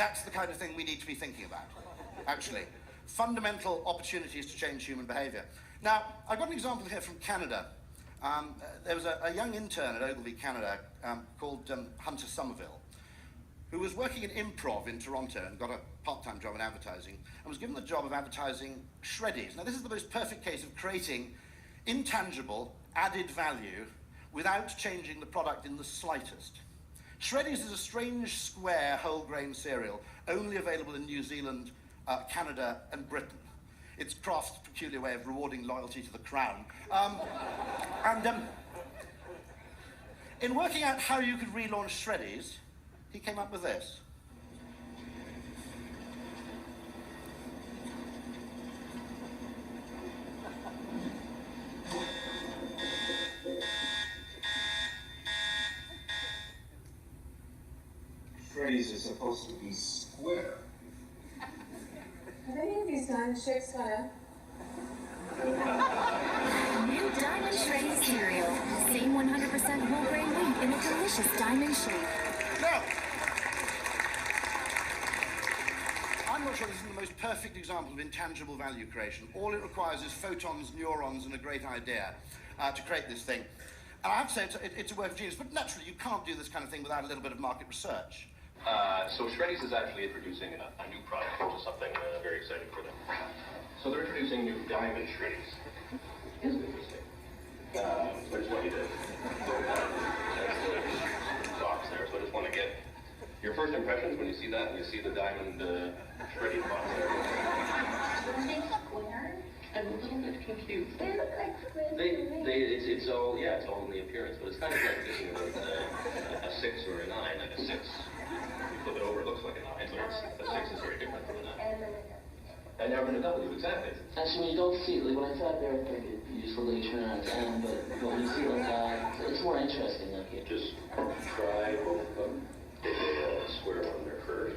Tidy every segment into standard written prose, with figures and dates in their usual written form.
That's the kind of thing we need to be thinking about, actually. Fundamental opportunities to change human behaviour. Now, I've got an example here from Canada. There was a young intern at Ogilvy, Canada, called Hunter Somerville, who was working in improv in Toronto and got a part-time job in advertising, and was given the job of advertising Shreddies. Now, this is the most perfect case of creating intangible, added value without changing the product in the slightest. Shreddies is a strange, square, whole-grain cereal, only available in New Zealand, Canada, and Britain. It's Kraft's peculiar way of rewarding loyalty to the crown. In working out how you could relaunch Shreddies, he came up with this. Shreddies is supposed to be square. Have any of these diamond shapes got a... New Diamond Shreddies cereal. Same 100% whole grain wheat in a delicious diamond shape. Now, I'm not sure this is the most perfect example of intangible value creation. All it requires is photons, neurons, and a great idea to create this thing. And I have to say, it's a work of genius, but naturally you can't do this kind of thing without a little bit of market research. So Shreddies is actually introducing a new product, which is something very exciting for them. So they're introducing new Diamond Shreddies. Isn't interesting? So I just want you to box there. So I just want to get your first impressions when you see that and you see the Diamond Shreddy box there. Are they square? I'm a little bit confused. They look like squares. It's all in the appearance, but it's kind of like thinking about a 6 or a 9, like a 6. You flip it over, it looks like a 9, but a 6 is very different from a 9. And never been a W, exactly. Actually, when you don't see it, like when I sat there, I think you just look like you turn around 10, but when you see it like that, it's more interesting. Like it. Just try both of them. Get a square one there first.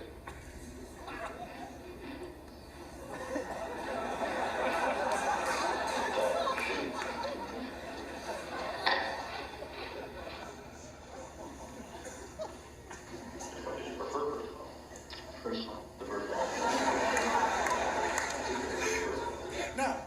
First one. The first one. Now,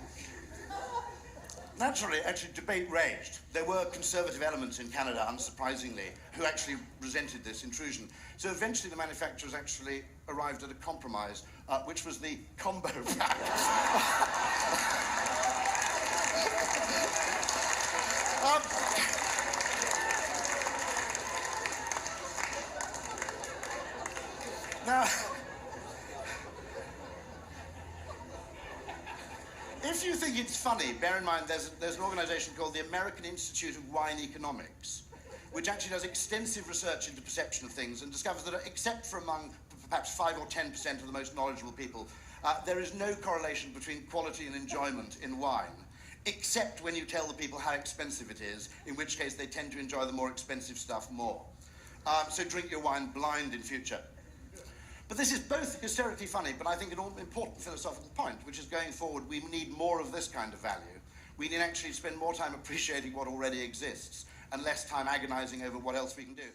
naturally, actually, debate raged. There were conservative elements in Canada, unsurprisingly, who actually resented this intrusion. So eventually the manufacturers actually arrived at a compromise, which was the combo pack. Now, if you think it's funny, bear in mind there's an organization called the American Institute of Wine Economics, which actually does extensive research into perception of things and discovers that except for among perhaps 5 or 10% of the most knowledgeable people, there is no correlation between quality and enjoyment in wine, except when you tell the people how expensive it is, in which case they tend to enjoy the more expensive stuff more. So drink your wine blind in future. But this is both hysterically funny, but I think an important philosophical point, which is going forward, we need more of this kind of value. We need actually spend more time appreciating what already exists and less time agonizing over what else we can do.